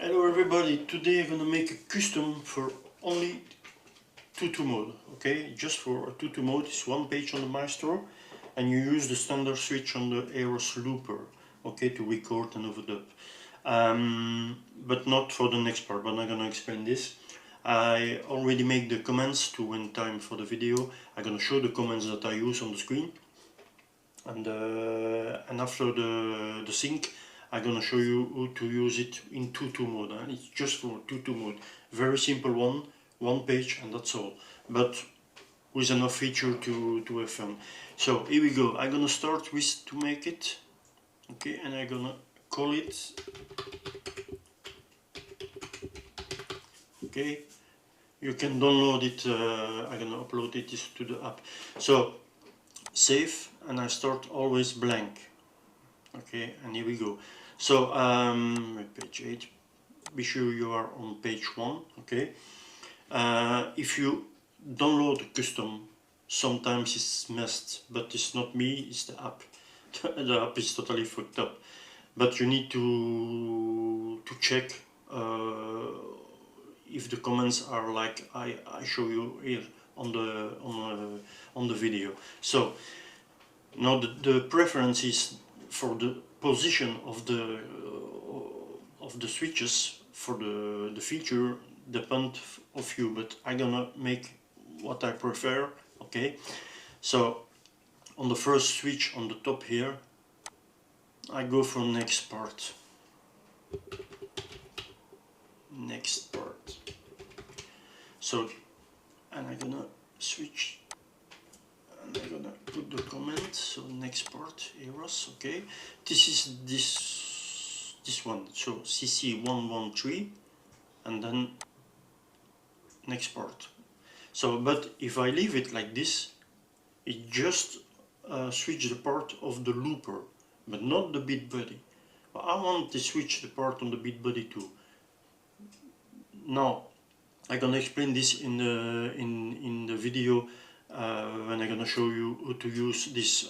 Hello everybody, today I'm gonna make a custom for only Tutu mode, okay? Just for Tutu mode, it's one page on the Maestro and you use the standard switch on the Eros Looper, okay, to record and overdub. But not for the next part, but I'm gonna explain this. I already make the commands to in time for the video. I'm gonna show the commands that I use on the screen. And after the sync, I'm gonna show you how to use it in Tutu mode. It's just for Tutu mode. Very simple one page and that's all. But with enough feature to have fun. So here we go. I'm gonna start with to make it. Okay, and I'm gonna call it. Okay, you can download it. I'm gonna upload it to the app. So save, and I start always blank. Okay, and here we go. So page 8, be sure you are on page 1. Okay, if you download a custom, sometimes it's messed, but it's not me, it's the app. The app is totally fucked up, but you need to check if the comments are like I show you here on the video. So now the preference is for the position of the switches for the feature depend of you, but I'm gonna make what I prefer. Okay, so on the first switch on the top here, I go for next part. So, and I'm gonna switch, and I'm gonna put the comment. So next part, Eros. Okay, this is this one. So CC113, and then next part. So, but if I leave it like this, it just switch the part of the looper, but not the bit body. But I want to switch the part on the bit body too. Now I'm gonna explain this in the video when I'm gonna show you how to use this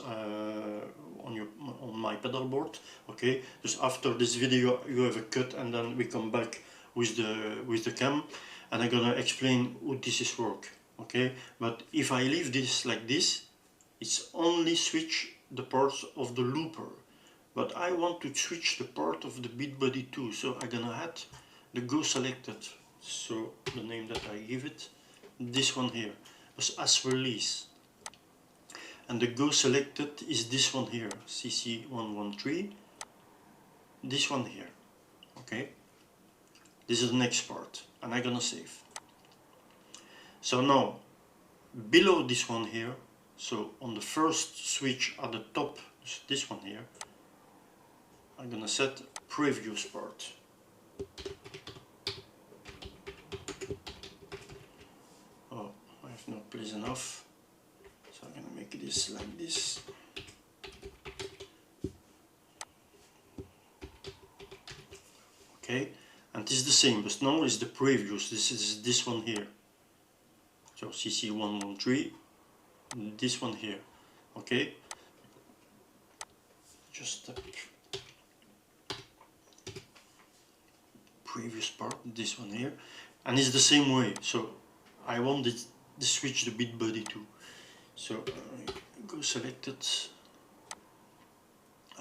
on my pedal board. Okay, just after this video you have a cut, and then we come back with the cam, and I'm gonna explain how this is work. Okay, but if I leave this like this, it's only switch the parts of the looper, but I want to switch the part of the bit body too, so I'm gonna add the go selected. So the name that I give it, this one here, as release, and the go selected is this one here, CC113, this one here. Okay, this is the next part, and I'm gonna save. So now below this one here, so on the first switch at the top, this one here, I'm gonna set previous part. Oh, I have not placed enough, so I'm gonna make this like this. Okay, and this is the same, but now is the previous. This is this one here. So CC113, this one here. Okay, just previous part, this one here, and it's the same way. So I want it to switch the bit body too. So go selected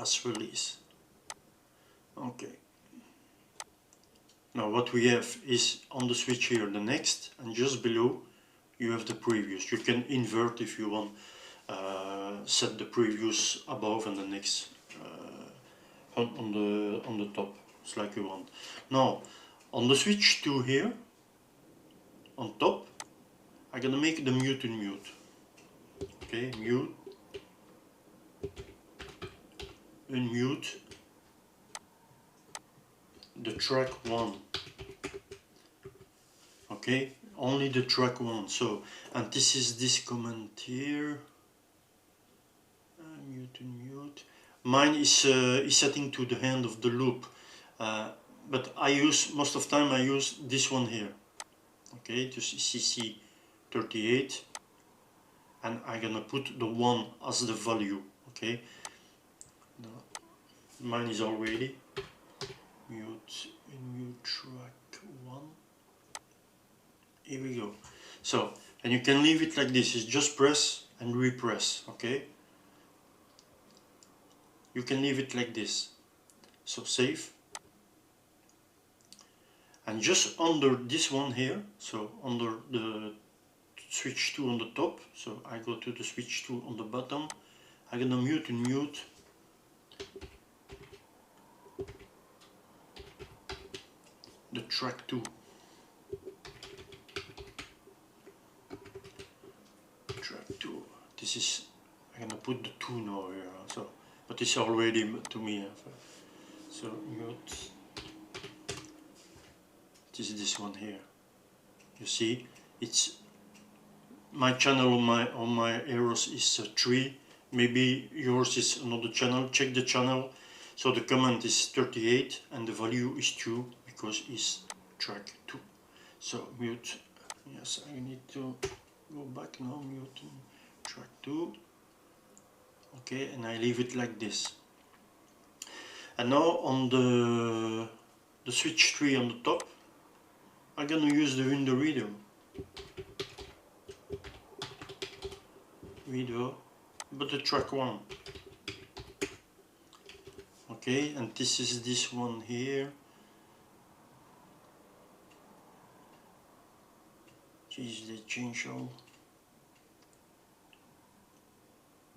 as release. Okay. Now what we have is on the switch here the next, and just below you have the previous. You can invert if you want, set the previous above and the next on the top. It's like you want. Now on the switch 2 here on top, I'm gonna make the mute and mute. Okay, mute, unmute the track 1. Okay, only the track 1. So, and this is this command here, mute and mute. Mine is setting to the end of the loop, but I use most of the time I use this one here. Okay, just CC38, and I'm gonna put the 1 as the value. Okay, mine is already mute in mute track 1. Here we go. So, and you can leave it like this, it's just press and repress, okay? You can leave it like this. So save. And just under this one here, so under the switch 2 on the top, so I go to the switch 2 on the bottom, I'm gonna mute and mute the track 2. Track 2. This is, I'm gonna put the 2 now here, so, but it's already to me. So mute. This is this one here. You see, it's my channel on my Eros is 3. Maybe yours is another channel. Check the channel. So the comment is 38 and the value is 2 because it's track 2. So mute. Yes, I need to go back now. Mute track 2. Okay, and I leave it like this. And now on the switch 3 on the top, I'm gonna use the window reader. But the track 1. Okay, and this is this one here. Jeez, they change all.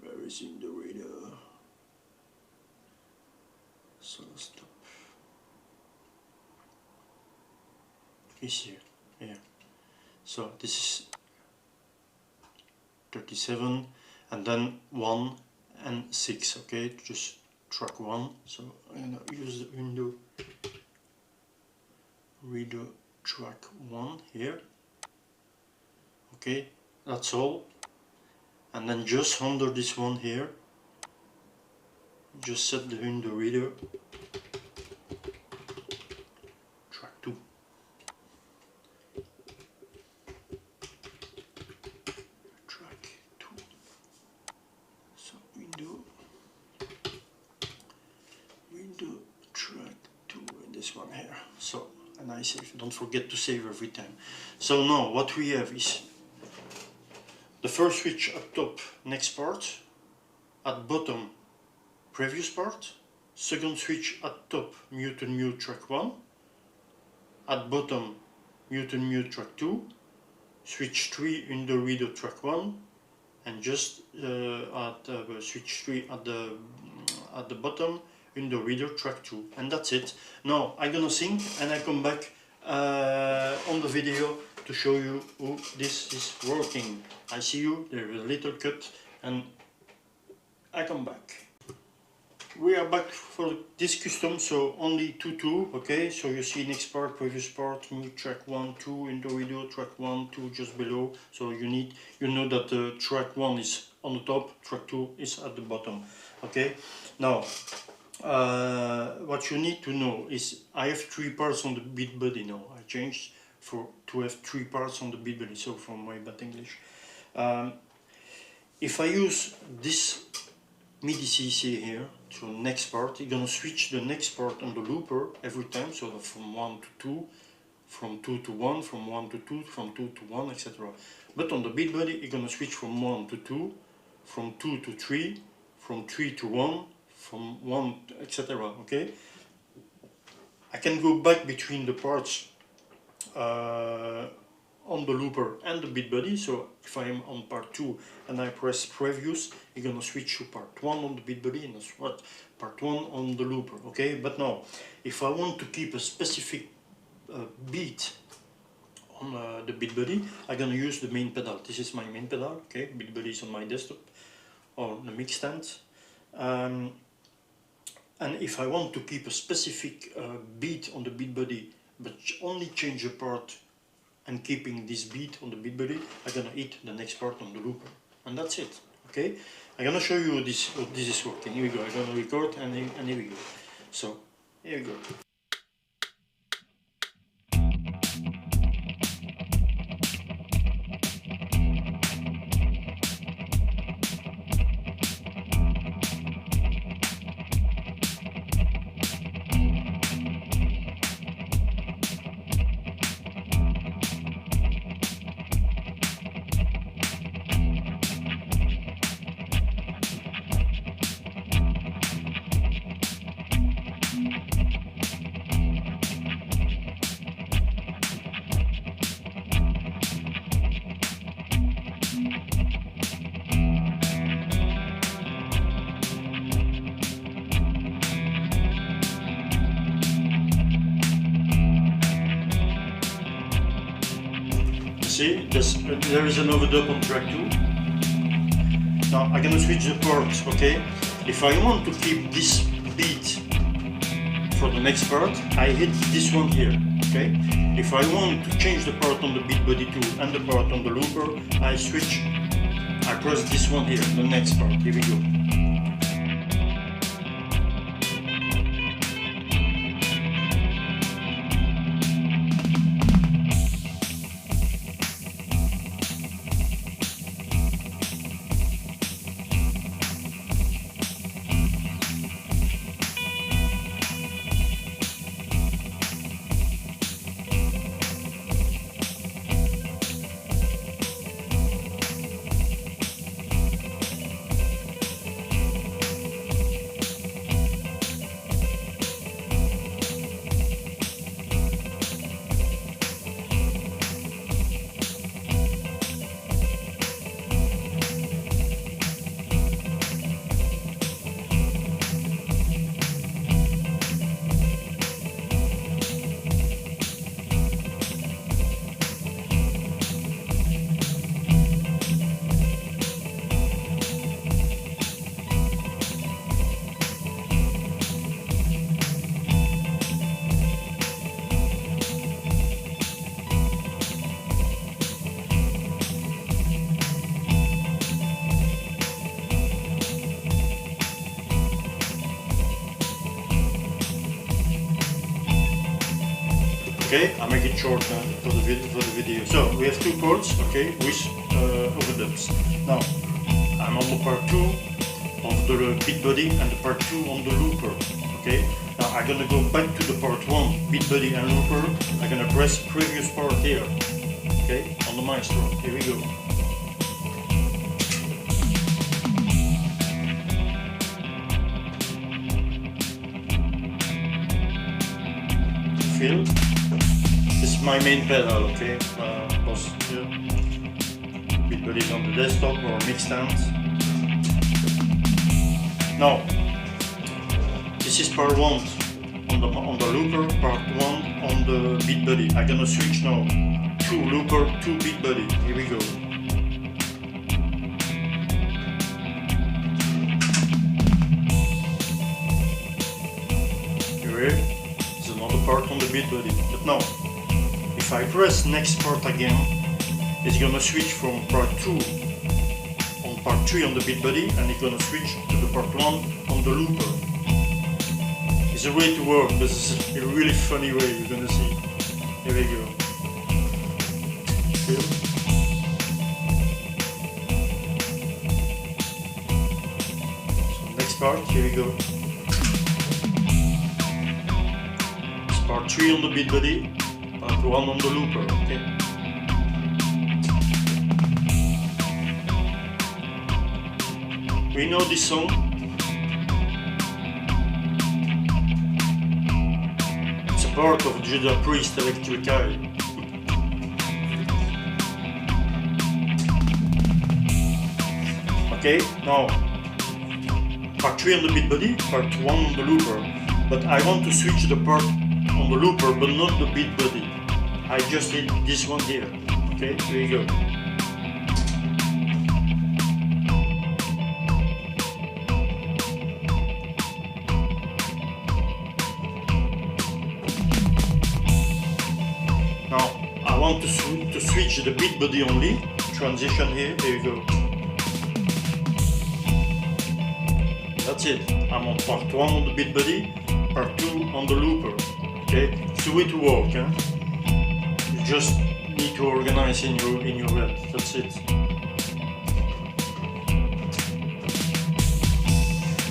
Where is in the reader? So stop. Is here. So this is 37 and then 1 and 6, okay, just track 1. So I'm gonna use the window reader track 1 here. Okay, that's all. And then just under this one here, just set the window reader track 2. This one here. So, and I save. Don't forget to save every time. So now what we have is the first switch at top, next part, at bottom, previous part, second switch at top, mute and mute track 1, at bottom, mute and mute track 2, switch 3 in the reader track 1, and just at switch 3 at the bottom in the reader track 2, and that's it. Now I'm gonna sing and I come back on the video to show you how this is working. I see you, there's a little cut and I come back. We are back for this custom, so only 2, okay, so you see next part, previous part, mute track 1, 2 in the reader, track 1, 2 just below, so you know that track 1 is on the top, track 2 is at the bottom, okay. Now what you need to know is I have 3 parts on the beat body now. I changed to have 3 parts on the beat body, so from my bad English. If I use this MIDI CC here to next part, you're gonna switch the next part on the looper every time, so from 1 to 2, from 2 to 1, from 1 to 2, from 2 to 1, etc. But on the beat body, you're gonna switch from 1 to 2, from 2 to 3, from 3 to 1, from 1, etc. Okay, I can go back between the parts on the looper and the beat body. So if I am on part 2 and I press previous, you're gonna switch to part 1 on the beat body and part 1 on the looper. Okay, but now if I want to keep a specific beat on the beat body, I'm gonna use the main pedal. This is my main pedal. Okay, beat body is on my desktop or the mic stand. And if I want to keep a specific beat on the beat body, but only change a part and keeping this beat on the beat body, I'm gonna hit the next part on the looper. And that's it, okay? I'm gonna show you how this is working. Here we go, I'm gonna record and here we go. So, here we go. see, there is an overdub on track 2. Now I'm gonna switch the parts, okay? If I want to keep this beat for the next part, I hit this one here, okay? If I want to change the part on the beat body 2 and the part on the looper, I press this one here, the next part. Here we go. Okay, I make it short for the video. So we have two chords, okay, with overdubs. Now I'm on the part 2 of the beat body and the part 2 on the looper. Okay, now I'm gonna go back to the part 1, beat body and looper. I'm gonna press previous part here. Okay, on the maestro. Here we go. Feel. This is my main pedal, okay? Because beat body is on the desktop or mix stand. Now, this is part 1 on the looper, part 1 on the beat body. I'm gonna switch now to looper, to beat body. Here we go. Here is another part on the beat body. But now, if I press next part again, it's gonna switch from part 2 on part 3 on the beat body, and it's gonna switch to the part 1 on the looper. It's a way to work, but it's a really funny way, you're gonna see. Here we go. Feel? So next part, here we go. It's part 3 on the beat body. Part 1 on the looper, okay? We know this song. It's a part of Judas Priest Electric Eye. Okay, now part 3 on the beat body, part 1 on the looper. But I want to switch the part on the looper, but not the beat body. I just hit this one here. Okay, here you go. Now I want to switch the beat body only. Transition here. Here you go. That's it. I'm on part 1 on the beat body, part 2 on the looper. Okay, it's the way to work. Huh? You just need to organize in your head. That's it.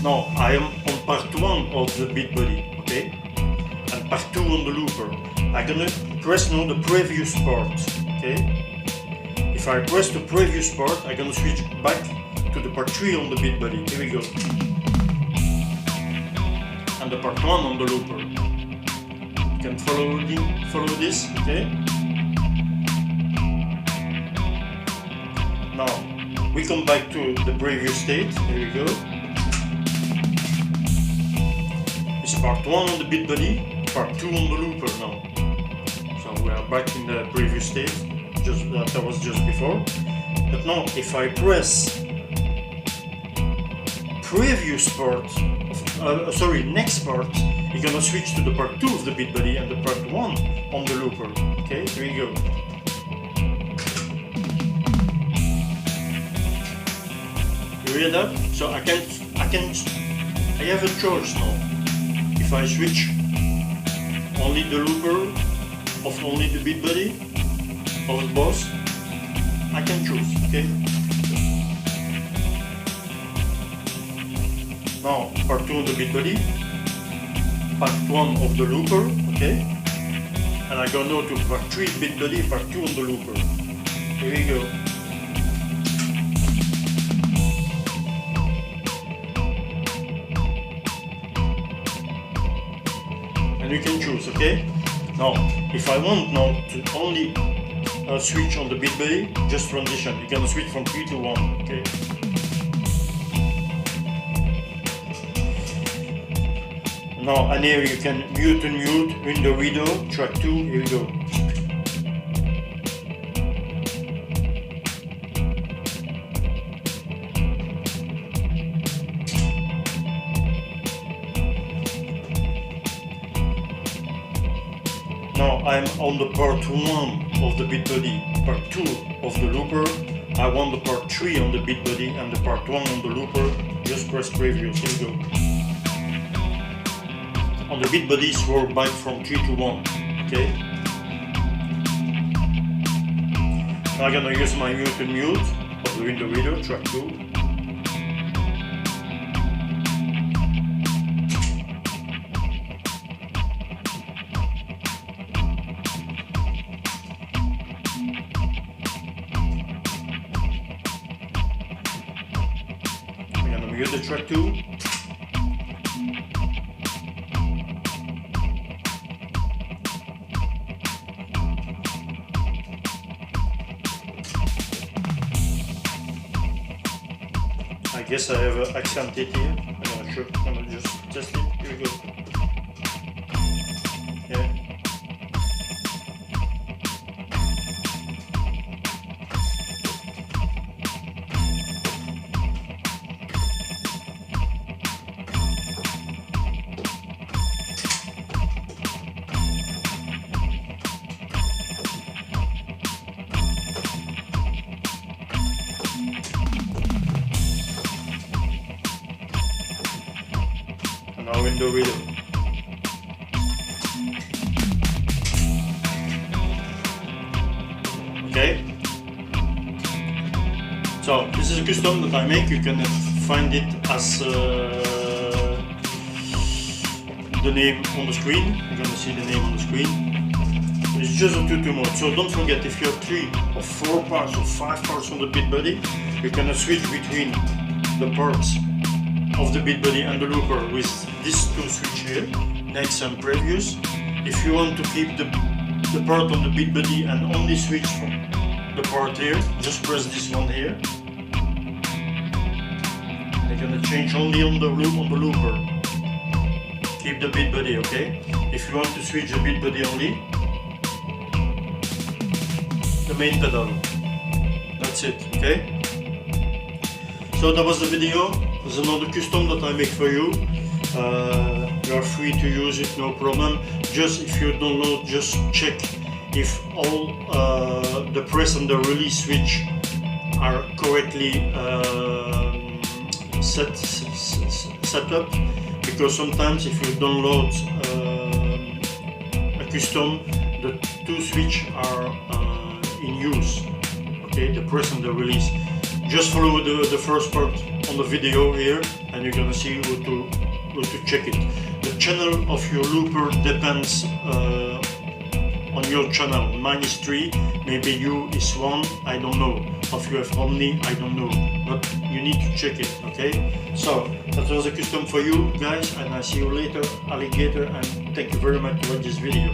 Now I am on part 1 of the beat body, okay, and part 2 on the looper. I'm gonna press now the previous part, okay. If I press the previous part, I'm gonna switch back to the part 3 on the beat body. Here we go. And the part 1 on the looper. You can follow this, okay? Now, we come back to the previous state. Here we go. It's part 1 on the beat body, part 2 on the looper now. So we are back in the previous state. that was just before. But now if I press previous part, next part, you're gonna switch to the part 2 of the beat body and the part 1 on the looper. Okay, here you go. You hear that? So I have a choice now. If I switch only the looper of only the beat body or both, I can choose. Okay. Now part 2 of the beat body, part 1 of the looper, okay? And I go now to part 3 beat body, part 2 on the looper. Here we go. And you can choose, okay? Now, if I want now to only switch on the beat body, just transition. You can switch from 3 to 1, okay? Now, and here you can mute and mute in the video, track 2, here we go. Now I'm on the part 1 of the beat body, part 2 of the looper. I want the part 3 on the beat body and the part 1 on the looper. Just press previous, here we go. On the beat body, swirl back from 3 to 1, okay? Now I'm gonna use my mute and mute of the window video, track 2. I'm gonna mute the track 2. I guess I have accented here. I'm gonna just test it. Here we go. Yeah. Now in the video. Okay. So this is a custom that I make. You can find it as the name on the screen. You're gonna see the name on the screen. It's just a tutu mode. So don't forget, if you have 3 or 4 parts or 5 parts on the beat body, you can switch between the parts of the beat body and the looper with these 2 switch here, next and previous. If you want to keep the part on the beat body and only switch from the part here, just press this one here. You're gonna change only on the looper. Keep the beat body, okay? If you want to switch the beat body only, the main pedal. That's it, okay? So that was the video. There's another custom that I make for you. You are free to use it, no problem. Just if you download, just check if all the press and the release switch are correctly set up. Because sometimes if you download a custom, the 2 switch are in use. Okay, the press and the release. Just follow the first part on the video here, and you're gonna see how to check it. The channel of your looper depends on your channel. Mine is 3, maybe you is 1, I don't know. If you have only, I don't know. But you need to check it, okay? So that was a custom for you guys, and I see you later, alligator, and thank you very much for this video.